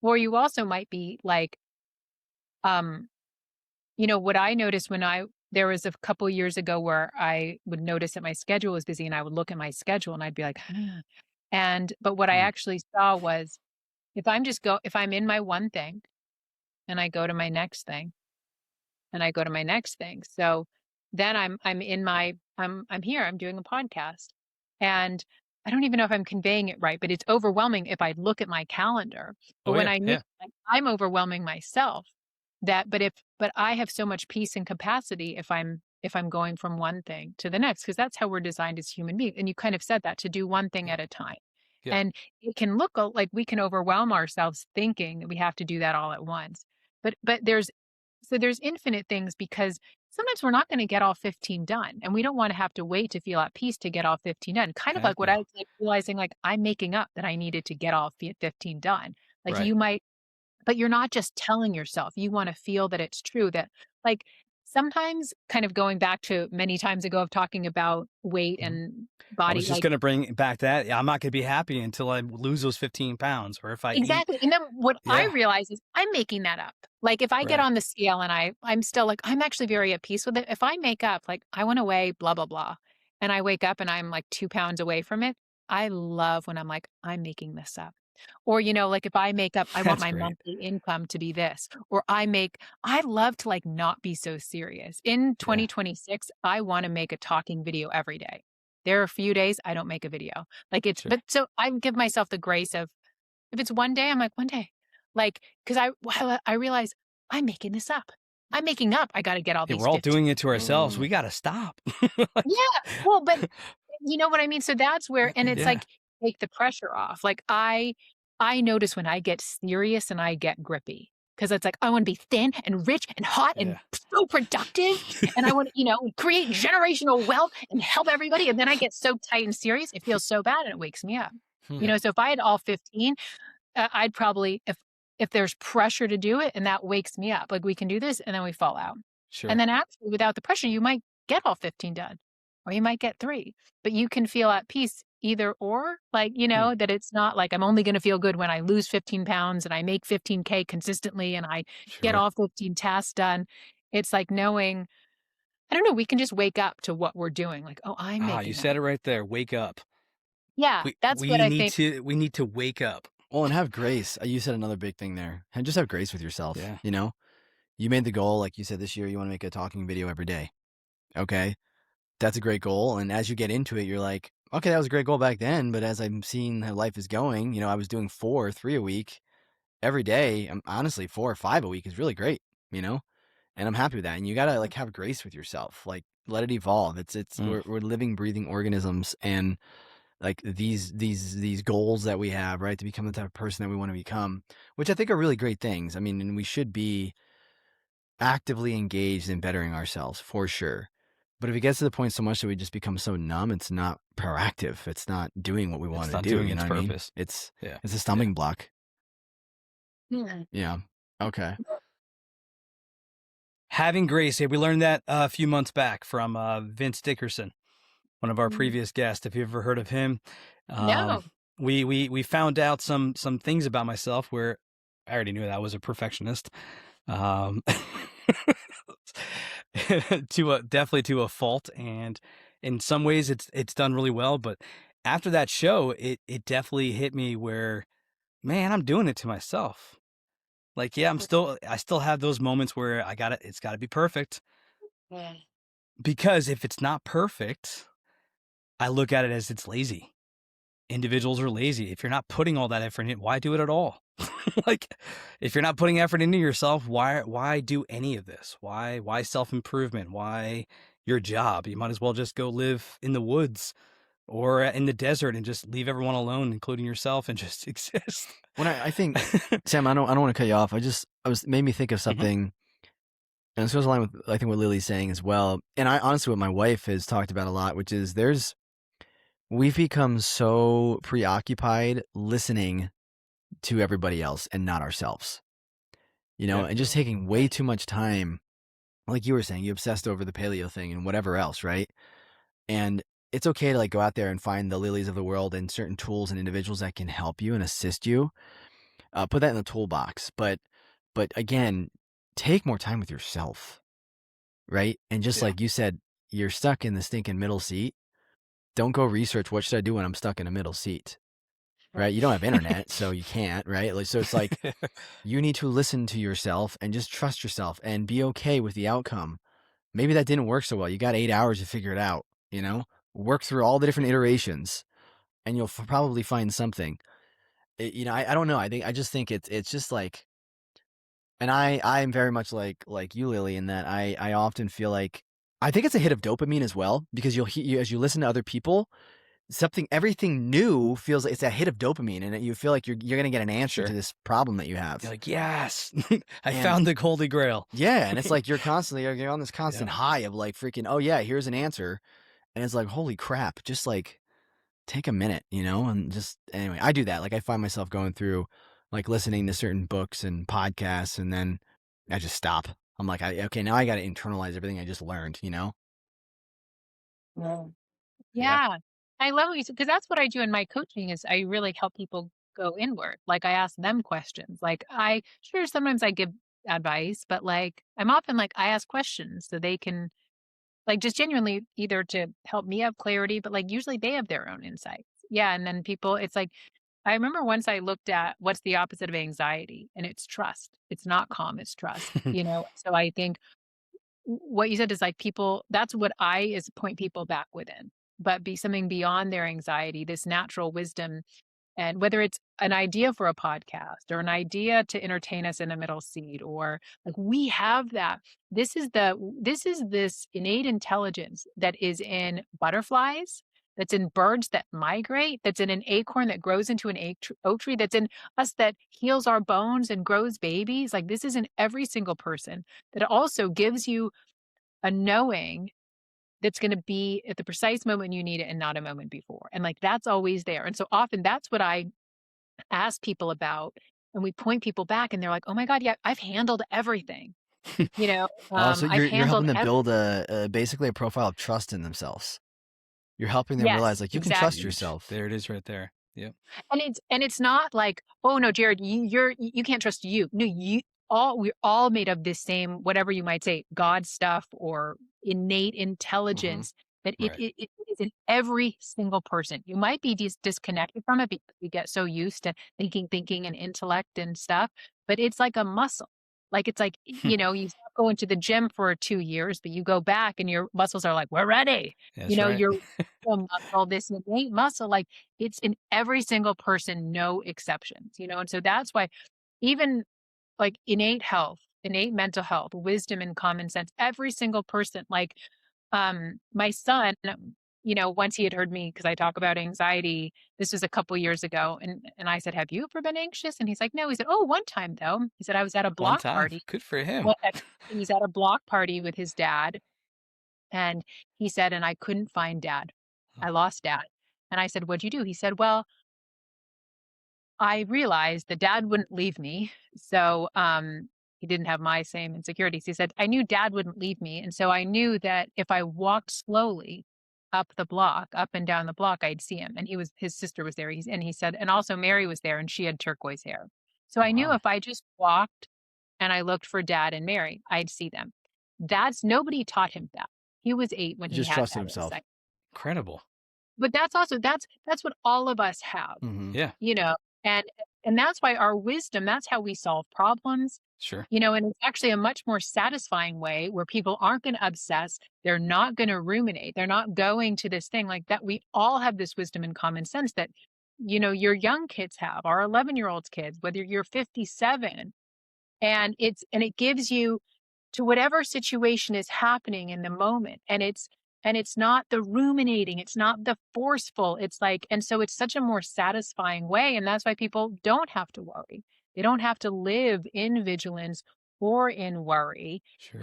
Or you also might be like, what I noticed there was a couple years ago where I would notice that my schedule was busy and I would look at my schedule and I'd be like, but what I actually saw was if I'm in my one thing and I go to my next thing and I go to my next thing. So then I'm here, I'm doing a podcast and I don't even know if I'm conveying it right, but it's overwhelming if I look at my calendar. But Oh, when yeah. I mean, Yeah. like, I'm overwhelming myself but I have so much peace and capacity if I'm going from one thing to the next, because that's how we're designed as human beings. And you kind of said that, to do one thing Yeah. at a time. Yeah. And it can look like we can overwhelm ourselves thinking that we have to do that all at once. But there's infinite things, because sometimes we're not going to get all 15 done. And we don't want to have to wait to feel at peace to get all 15 done. Kind of Heck like what I no. was like realizing, like, I'm making up that I needed to get all 15 done. Like, Right. but you're not just telling yourself. You want to feel that it's true, that, like, sometimes, kind of going back to many times ago of talking about weight and I body, was just like, going to bring back that. I'm not going to be happy until I lose those 15 pounds, or if I eat. exactly. And then what I Yeah. realize is I'm making that up. Like, if I get Right. on the scale and I'm still like, I'm actually very at peace with it. If I make up, like, I want to weigh blah, blah, blah, and I wake up and I'm like 2 pounds away from it, I love when I'm like, I'm making this up. Or, like, if I make up, I want That's my great. monthly income to be this, or I love to, like, not be so serious. In 2026, I want to make a talking video every day. There are a few days I don't make a video. Like, Sure. but so I give myself the grace of, if it's one day, I'm like, one day. Like, because I realize I'm making this up. I'm making up. I got to get all Yeah, these we're all 15. doing it to ourselves. We got to stop. Like, Yeah. Well, but you know what I mean? So that's where, and it's yeah. like, take the pressure off. Like, I notice when I get serious and I get grippy, because it's like, I want to be thin and rich and hot and so productive. And I want to, create generational wealth and help everybody. And then I get so tight and serious, it feels so bad and it wakes me up. So if I had all 15, I'd probably, if there's pressure to do it and that wakes me up, like, we can do this, and then we fall out. Sure. And then actually, without the pressure, you might get all 15 done, or you might get 3, but you can feel at peace either or, like, that it's not like I'm only going to feel good when I lose 15 pounds and I make 15K consistently and I get all 15 tasks done. It's like knowing, I don't know, we can just wake up to what we're doing. Like, oh, I'm making You that. said it right there. Wake up. Yeah, that's what I think. We need to wake up. Well, and have grace. You said another big thing there. And just have grace with yourself. Yeah. You made the goal, like you said, this year you want to make a talking video every day. Okay. That's a great goal. And as you get into it, you're like, okay, that was a great goal back then. But as I'm seeing how life is going, I was doing 4 or 3 a week every day. Honestly, 4 or 5 a week is really great, and I'm happy with that. And you got to, like, have grace with yourself, like, let it evolve. We're living, breathing organisms. And like these goals that we have, right, to become the type of person that we want to become, which I think are really great things. I mean, and we should be actively engaged in bettering ourselves for sure. But if it gets to the point so much that we just become so numb, it's not proactive. It's not doing what we want to do. doing You know its what I mean? purpose. It's a stumbling block. Yeah. Yeah. Okay. Having grace. Yeah, we learned that a few months back from Vince Dickerson, one of our previous guests. If you ever heard of him, No. We found out some things about myself where I already knew that I was a perfectionist. Definitely to a fault, and in some ways it's done really well. But after that show, it definitely hit me where, man, I'm doing it to myself. Like, yeah, I still have those moments where it's gotta be perfect. Yeah. Because if it's not perfect, I look at it as it's lazy. Individuals are lazy. If you're not putting all that effort in, why do it at all? Like, if you're not putting effort into yourself, why do any of this? Why self-improvement? Why your job. You might as well just go live in the woods or in the desert and just leave everyone alone, including yourself, and just exist. When I think, Sam, I don't want to cut you off. Made me think of something, and this goes along with I think what Lily's saying as well. And I honestly, what my wife has talked about a lot, which is we've become so preoccupied listening to everybody else and not ourselves, and just taking way too much time. Like you were saying, you obsessed over the paleo thing and whatever else, right? And it's okay to like go out there and find the Lilies of the world and certain tools and individuals that can help you and assist you. Put that in the toolbox. But again, take more time with yourself, right? And just like you said, you're stuck in the stinking middle seat. Don't go research what should I do when I'm stuck in a middle seat, right? You don't have internet, so you can't, right? So it's like you need to listen to yourself and just trust yourself and be okay with the outcome. Maybe that didn't work so well. You got 8 hours to figure it out, work through all the different iterations and you'll probably find something. I don't know. I just think it's just like, and I'm very much like you, Lily, in that I often feel like, I think it's a hit of dopamine as well, because as you listen to other people, everything new feels like it's a hit of dopamine, and you feel like you're going to get an answer to this problem that you have. You're like, yes, I found the Holy Grail. Yeah. And it's like, you're on this constant high of like freaking, oh yeah, here's an answer. And it's like, holy crap, just like take a minute, and just, anyway, I do that. Like I find myself going through like listening to certain books and podcasts, and then I just stop. I'm like, okay, now I got to internalize everything I just learned, Yeah. I love what you said, because that's what I do in my coaching is I really help people go inward. Like I ask them questions. Like sometimes I give advice, but like I'm often like I ask questions so they can like just genuinely either to help me have clarity, but like usually they have their own insights. Yeah. And then it's like, I remember once I looked at what's the opposite of anxiety, and it's trust. It's not calm, it's trust, So I think what you said is like that's what is point people back within, but be something beyond their anxiety, this natural wisdom. And whether it's an idea for a podcast or an idea to entertain us in a middle seat, or like we have that. This is this innate intelligence that is in butterflies, that's in birds that migrate, that's in an acorn that grows into an oak tree, that's in us that heals our bones and grows babies. Like this is in every single person, that also gives you a knowing that's going to be at the precise moment you need it and not a moment before. And like, that's always there. And so often that's what I ask people about, and we point people back and they're like, oh my God, yeah, I've handled everything. So you're helping them build basically a profile of trust in themselves. You're helping them realize like you can trust yourself. There it is right there. Yep. And it's not like, oh no, Jared, you can't trust you. No, we're all made of this same, whatever you might say, God stuff or innate intelligence that it is in every single person. You might be disconnected from it because we get so used to thinking and intellect and stuff, but it's like a muscle. Like it's like, you stop going to the gym for 2 years, but you go back and your muscles are like, we're ready. That's right. Your muscle, this innate muscle, like it's in every single person, no exceptions, and so that's why even like innate health, innate mental health, wisdom and common sense, every single person, like my son, once he had heard me, because I talk about anxiety, this was a couple years ago. And I said, have you ever been anxious? And he's like, no. He said, oh, one time though. He said, I was at a block party. Good for him. Well, he's at a block party with his dad. And he said, and I couldn't find dad. I lost dad. And I said, what'd you do? He said, well, I realized that dad wouldn't leave me. So he didn't have my same insecurities. He said, I knew dad wouldn't leave me. And so I knew that if I walked slowly up and down the block, I'd see him. And his sister was there. And he said, and also Mary was there, and she had turquoise hair. So I knew if I just walked and I looked for dad and Mary, I'd see them. Nobody taught him that. He was 8 when he just had trusted himself. Incredible. But that's what all of us have. Yeah. And that's why our wisdom, that's how we solve problems. Sure. And it's actually a much more satisfying way where people aren't going to obsess. They're not going to ruminate. They're not going to this thing like that. We all have this wisdom and common sense that, your young kids have, our 11-year-olds kids, whether you're 57, and it gives you to whatever situation is happening in the moment. And it's not the ruminating, it's not the forceful. It's like, and so it's such a more satisfying way. And that's why people don't have to worry. They don't have to live in vigilance or in worry. Sure.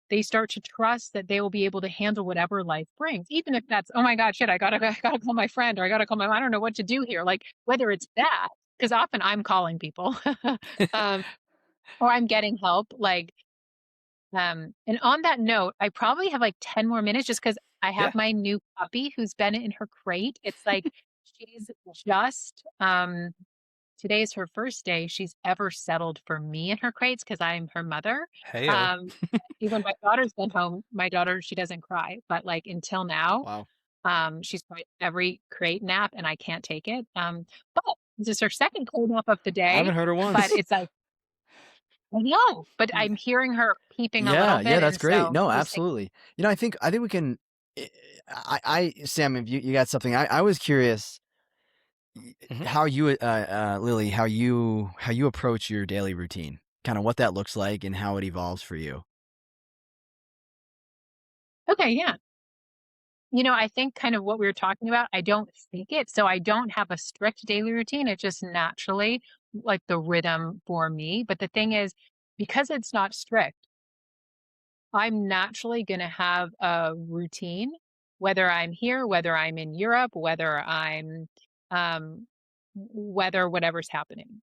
They start to trust that they will be able to handle whatever life brings, even if that's, oh my God, shit, I gotta call my friend, or I gotta call my, I don't know what to do here. Like, whether it's that, because often I'm calling people, um, or I'm getting help. Like, and on that note, I probably have like 10 more minutes just because I Yeah. have my new puppy who's been in her crate. It's like she's just today is her first day she's ever settled for me in her crates because I'm her mother. Heyo. Um, Even my daughter's been home. My daughter, she doesn't cry, but like until now, Wow. she's cried every crate nap and I can't take it. But this is her second crate nap of the I day. haven't heard her But once. it's like, I know, but I'm hearing her peeping a little Yeah, yeah, bit. that's And great. so No, I just think, absolutely. I think we can. Sam, if you got something, I was curious Mhm. how you, Lily, how you approach your daily routine, kind of what that looks like and how it evolves for you. okay, yeah. I think kind of what we were talking about, I don't think it. So I don't have a strict daily routine. It just naturally like the rhythm for me. But the thing is, because it's not strict, I'm naturally going to have a routine, whether I'm here, whether I'm in Europe, um, whether whatever's happening.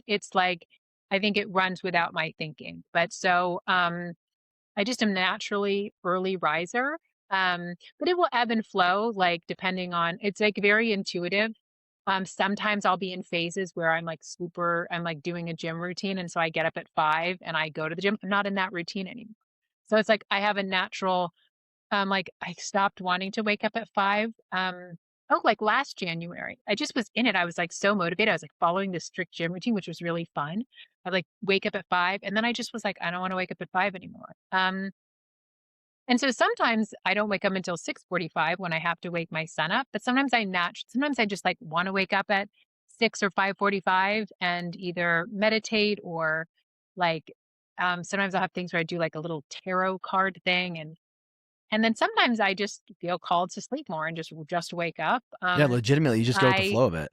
It's like, I think it runs without my thinking. But so, I just am naturally early riser. But it will ebb and flow, like depending on, it's like very intuitive. Sometimes I'll be in phases where I'm like doing a gym routine. And so I get up at 5 and I go to the gym. I'm not in that routine anymore. So it's like I have a natural, like I stopped wanting to wake up at 5. Oh, like last January, I just was in it. I was like so motivated. I was like following this strict gym routine, which was really fun. I like wake up at 5, and then I just was like, I don't want to wake up at 5 anymore. And so sometimes I don't wake up until 6:45 when I have to wake my son up. But sometimes I just like want to wake up at 6 or 5:45 and either meditate or like, sometimes I'll have things where I do like a little tarot card thing, and then sometimes I just feel called to sleep more and just wake up. Yeah, legitimately, you just go with the I flow of it.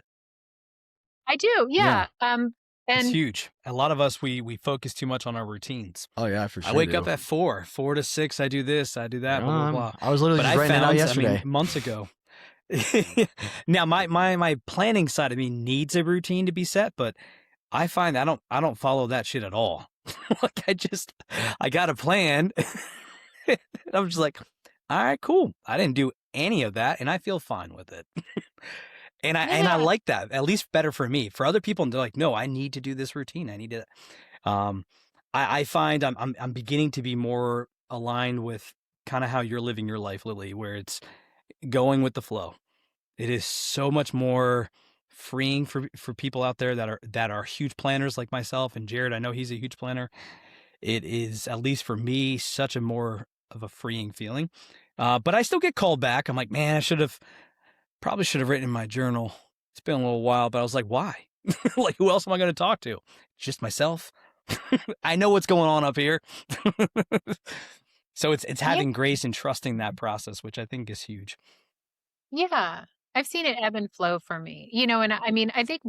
I do, Yeah. yeah. It's And huge. A lot of us we focus too much on our routines. Oh yeah, for I sure wake up do. at 4 to 6. I do this, I do that, blah blah blah. I was literally But just I writing that out found, I mean, yesterday. months ago. Now my planning side of me needs a routine to be set, but I find I don't follow that shit at all. Like I got a plan. And I'm just like, all right, cool. I didn't do any of that, and I feel fine with it. And I yeah, like that. At least better for me. For other people, they're like, no, I need to do this routine. I need to. Um, I find I'm beginning to be more aligned with kind of how you're living your life, Lily, where it's going with the flow. It is so much more freeing for people out there that are huge planners like myself and Jared. I know he's a huge planner. It is, at least for me, such a more of a freeing feeling. But I still get called back. I'm like, man, probably should have written in my journal. It's been a little while, but I was like, why? Like, who else am I going to talk to? Just myself. I know what's going on up here. So it's yeah, having grace and trusting that process, which I think is huge. yeah. I've seen it ebb and flow for me, and I mean, I think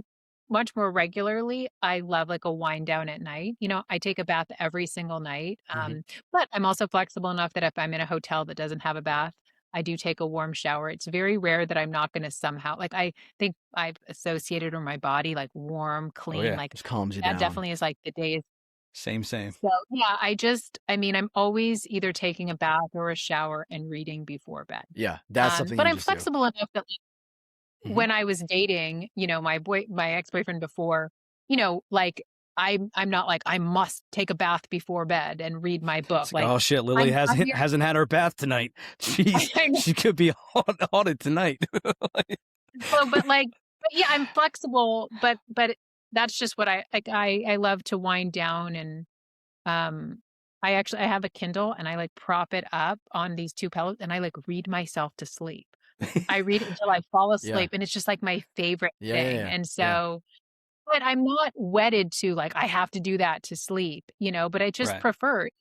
much more regularly, I love like a wind down at night. I take a bath every single night. Mhm. But I'm also flexible enough that if I'm in a hotel that doesn't have a bath, I do take a warm shower. It's very rare that I'm not going to somehow, like, I think I've associated with my body, like warm, Oh clean, yeah, like Just calms you that down. definitely is like the days. same. So yeah, I mean, I'm always either taking a bath or a shower and reading before bed. Yeah, that's something But you I'm just do. flexible enough that Mhm. when I was dating, my ex-boyfriend before, like I'm not like I must take a bath before bed and read my book. It's like, Like oh shit, Lily I'm hasn't very hasn't had her bath tonight. Jeez, I know. she could be haunted tonight. But yeah, I'm flexible, but that's just what I like. I love to wind down and um I have a Kindle and I like prop it up on these two pillows and I like read myself to sleep. I read it until I fall Yeah. asleep and it's just like my favorite Yeah, yeah, thing. yeah. And Yeah. so but I'm not wedded to like, I have to do that to sleep, but I just Right. prefer it.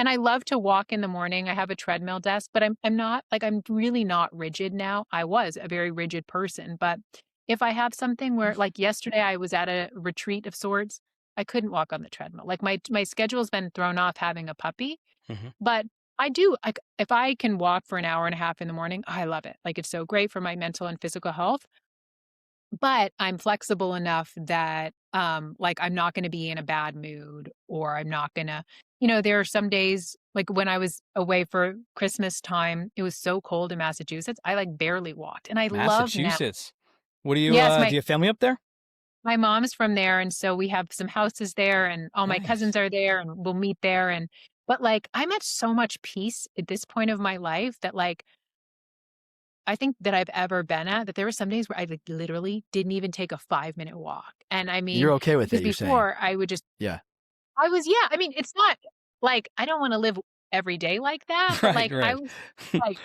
And I love to walk in the morning. I have a treadmill desk, but I'm not like, I'm really not rigid now. I was a very rigid person, but if I have something where like yesterday I was at a retreat of sorts, I couldn't walk on the treadmill. Like my schedule's been thrown off having a puppy, Mhm. but I do like if I can walk for an hour and a half in the morning, I love it. Like it's so great for my mental and physical health. But I'm flexible enough that, like, I'm not gonna be in a bad mood or I'm not gonna there are some days, like, when I was away for Christmas time, it was so cold in Massachusetts, I, like, barely walked, and I love now. Massachusetts. What do you, Yes, do you have family up there? my mom's from there, and so we have some houses there, and all my Nice. cousins are there, and we'll meet there, but, like, I'm at so much peace at this point of my life that, like, I think that I've ever been at, that there were some days where I, like, literally didn't even take a 5-minute walk, and I mean, You're okay with because it, you're saying? before I would just Yeah. I was yeah, I mean, it's not like, I don't wanna live every day like that, but, Right, like, I right. was, like,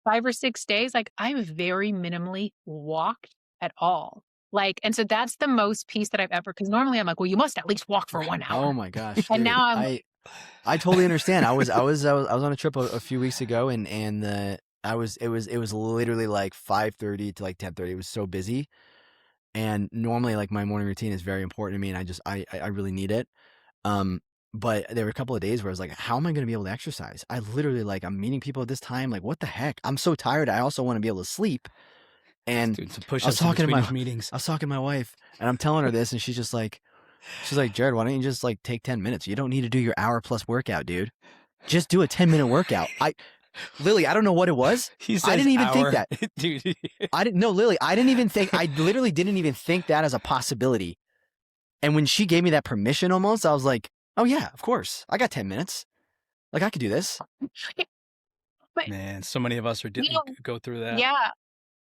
5 or 6 days, like, I very minimally walked at all, like, and so that's the most peace that I've ever because normally I'm like, "Well, you must at least walk for Right. 1 Oh hour," my gosh, and dude. now I'm I totally understand. I was on a trip a few weeks ago, and it was literally like 5:30 to like 10:30. It was so busy, and normally like my morning routine is very important to me, and I really need it. Um, but there were a couple of days where I was like, how am I going to be able to exercise? I literally like I'm meeting people at this time. Like, what the heck? I'm so tired. I also want to be able to sleep. Just And doing some I was push-ups in talking to between my these meetings. I was talking to my wife, and I'm telling her this, and she's like, Jared, why don't you just like take 10 minutes? You don't need to do your hour plus workout, dude. Just do a 10-minute workout. Lily, I don't know what it was. He I says didn't even think hour. that. Dude. I didn't know, Lily. I literally didn't even think that as a possibility. And when she gave me that permission almost, I was like, oh yeah, of course. I got 10 minutes. Like I could do this. but, Man, so many of us are you know go through that. yeah.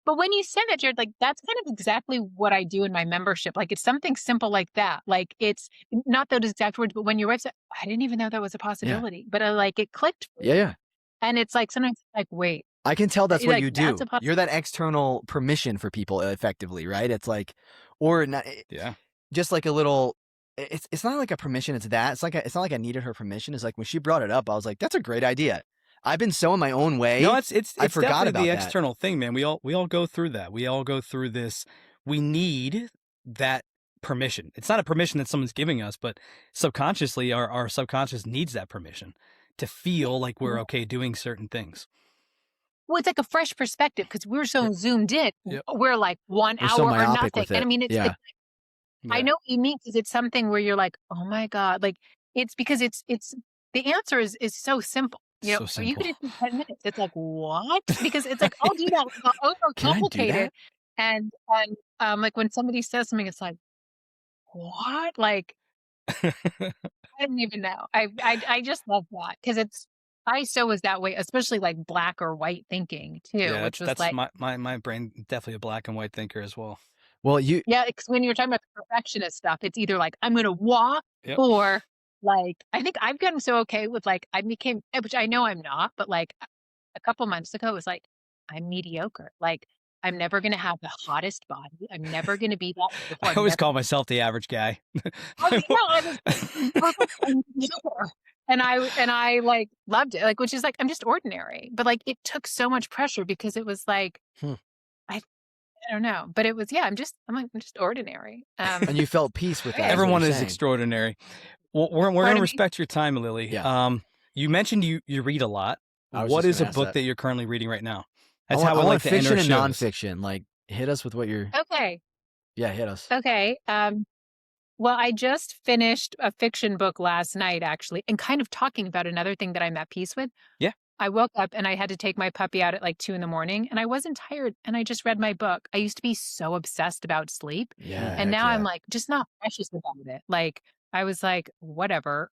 But when you said that, Jared, like, that's kind of exactly what I do in my membership. Like, it's something simple like that. Like, it's not those exact words, but when your wife said, I didn't even know that was a Yeah. possibility, but like, it clicked for Yeah, me. yeah. And it's like, sometimes, like, wait, I can tell that's what like, you that's do. a possibility. You're that external permission for people effectively, right? It's like, or not, Yeah. just like a little, it's not like a permission. It's that it's not like I needed her permission. It's like when she brought it up, I was like, that's a great idea. I've been so in my own way. No, it's I forgot definitely about the that. external thing, man. We all go through that. We all go through this. We need that permission. It's not a permission that someone's giving us, but subconsciously our subconscious needs that permission to feel like we're okay doing certain things. Well, it's like a fresh perspective because we're so Yep. zoomed in. Yep. We're like 1 We're so hour or myopic nothing. with And I it. mean, Yeah. I know what you mean because it's something where you're like, oh my God. Like, it's because it's the answer is so simple. So You simple. could just do 10 minutes. It's like, what? Because it's like, I'll do that. I'll Can I do overcomplicate that? it. And like when somebody says something, it's like, what? Like, I didn't even know. I just love that because I so was that way, especially like black or white thinking too, Yeah, which was that's like, my brain, definitely a black and white thinker as well. Well, yeah, because when you're talking about the perfectionist stuff, it's either like I'm gonna walk Yep. or like I think I've gotten so okay with like I became, which I know I'm not, but like a couple months ago it was like I'm mediocre. Like I'm never gonna have the hottest body. I'm never gonna be that beautiful. I always call myself the average guy. I was perfect and mediocre. And I like loved it. Like, which is like I'm just ordinary. But like it took so much pressure because it was like I don't know, but it was I'm just ordinary. and you felt peace with that. Yeah. Everyone is extraordinary. Well, we're Pardon gonna me? respect your time, Lily. Yeah. You mentioned you read a lot. I was What just is a gonna ask book that. that you're currently reading right now? I That's want, how I we want like to end fiction our and shows. nonfiction. Like, hit us with what you're. Okay. Yeah, hit us. Okay. Well, I just finished a fiction book last night, actually, and kind of talking about another thing that I'm at peace with. Yeah. I woke up and I had to take my puppy out at like 2 a.m, and I wasn't tired, and I just read my book. I used to be so obsessed about sleep, Yeah. and heck now yeah. I'm like just not precious about it. Like I was like, whatever.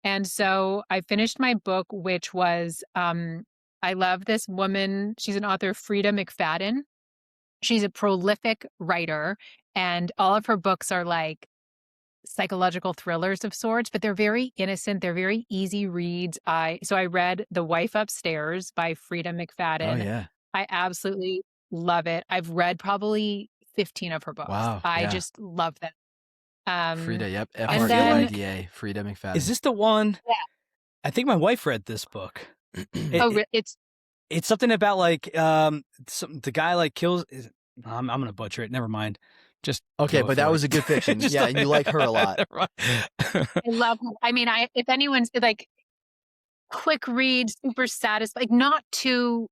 And so I finished my book, which was I love this woman. She's an author, Frida McFadden. She's a prolific writer, and all of her books are like psychological thrillers of sorts, but they're very innocent. They're very easy reads. So I read The Wife Upstairs by Frida McFadden. Oh yeah. I absolutely love it. I've read probably 15 of her books. Wow. I Yeah. just love them. Frida, yep. And then- Frida, Frida McFadden. Is this the one? Yeah. I think my wife read this book. It's something about like the guy like kills. I'm gonna butcher it. Never mind. Just okay, but that was a good fiction. Just Yeah, and you like her a lot. I love her. I mean, if anyone's like quick read, super satisfying, like not too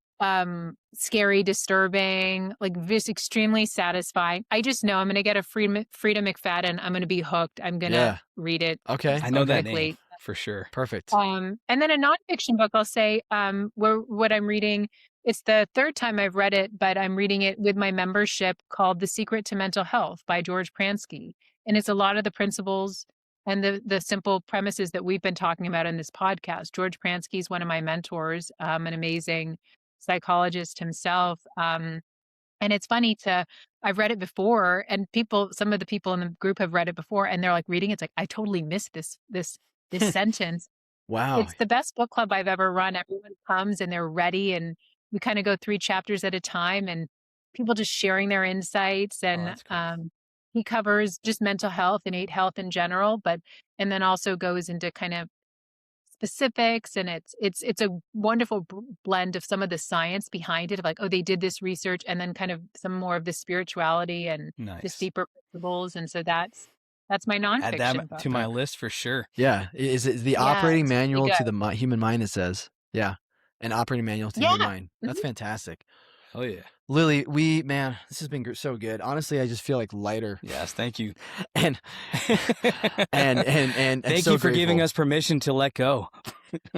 scary, disturbing, like just extremely satisfying. I just know I'm going to get a Frida McFadden. I'm going to be hooked. I'm going to read it. Okay. I know that quickly. name for sure. Perfect. And then a nonfiction book, I'll say, what I'm reading, it's the third time I've read it, but I'm reading it with my membership, called The Secret to Mental Health by George Pransky. And it's a lot of the principles and the simple premises that we've been talking about in this podcast. George Pransky is one of my mentors, an amazing psychologist himself. And it's funny I've read it before, and some of the people in the group have read it before, and they're like reading it. It's like, I totally missed this sentence. Wow. It's the best book club I've ever run. Everyone comes and they're ready, and we kind of go 3 chapters at a time, and people just sharing their insights. And that's cool. he covers just mental health, innate health in general, and then also goes into kind of specifics, and it's a wonderful blend of some of the science behind it, of like, oh, they did this research, and then kind of some more of the spirituality and just deeper principles. And so that's my nonfiction Add that book. to my list for sure. Yeah. Is it the operating manual really to the human mind, it says? Yeah. An operating manual to the human mind. That's fantastic. Oh yeah. Lily, this has been so good. Honestly, I just feel like lighter. Yes, thank you. And thank so you for giving grateful. us permission to let go.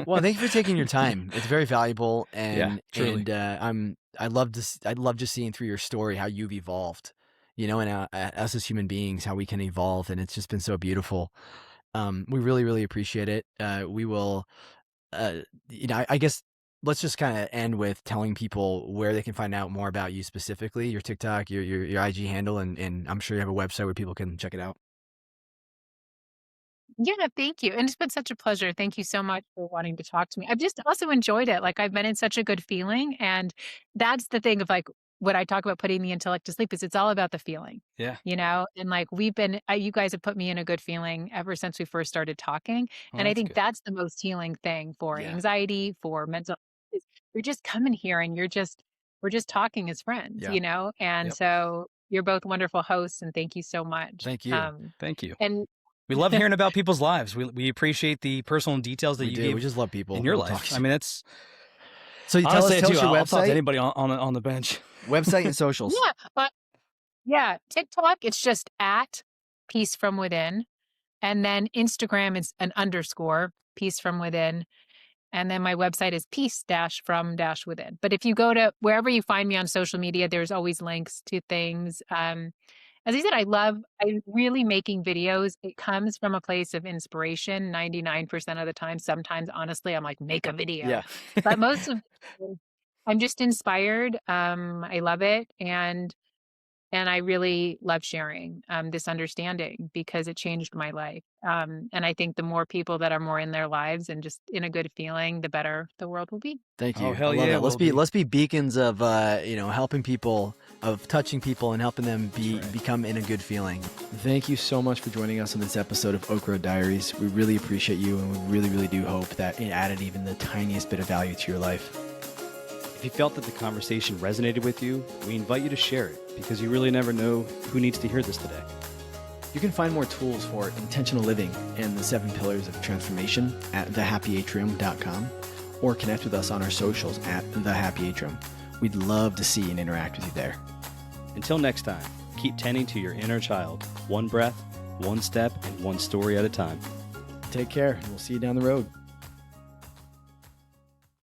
Well, thank you for taking your time. It's very valuable, and truly. I love just seeing through your story how you've evolved, and us as human beings, how we can evolve, and it's just been so beautiful. We really, really appreciate it. We will, I guess let's just kind of end with telling people where they can find out more about you specifically, your TikTok, your IG handle, and I'm sure you have a website where people can check it out. Yeah, thank you. And it's been such a pleasure. Thank you so much for wanting to talk to me. I've just also enjoyed it. Like, I've been in such a good feeling. And that's the thing of like, what I talk about putting the intellect to sleep is it's all about the feeling. Yeah. And like you guys have put me in a good feeling ever since we first started talking. Oh, and I think good. that's the most healing thing for anxiety, for mental. You're just coming here and we're just talking as friends, And so you're both wonderful hosts, and thank you so much. Thank you. Thank you. And we love hearing about people's lives. We appreciate the personal details that you give. We just love people in your life. I mean, that's so. You tell us your I'll talk website. to anybody on the bench. Website and socials. TikTok. It's just at Peace From Within, and then Instagram is an _ Peace From Within, and then my website is peace-from-within. But if you go to wherever you find me on social media, there's always links to things. As I said, I'm really making videos. It comes from a place of inspiration 99% of the time. Sometimes, honestly, I'm like, make a video. Yeah. But most of I'm just inspired. I love it. And I really love sharing this understanding, because it changed my life. And I think the more people that are more in their lives and just in a good feeling, the better the world will be. Thank you. Oh, hell I love yeah, that. Let's be beacons of helping people, of touching people and helping them become in a good feeling. Thank you so much for joining us on this episode of Oak Road Diaries. We really appreciate you, and we really, really do hope that it added even the tiniest bit of value to your life. If you felt that the conversation resonated with you, we invite you to share it, because you really never know who needs to hear this today. You can find more tools for intentional living and the 7 pillars of transformation at thehappyatrium.com, or connect with us on our socials at thehappyatrium. We'd love to see and interact with you there. Until next time, keep tending to your inner child, one breath, one step, and one story at a time. Take care, and we'll see you down the road.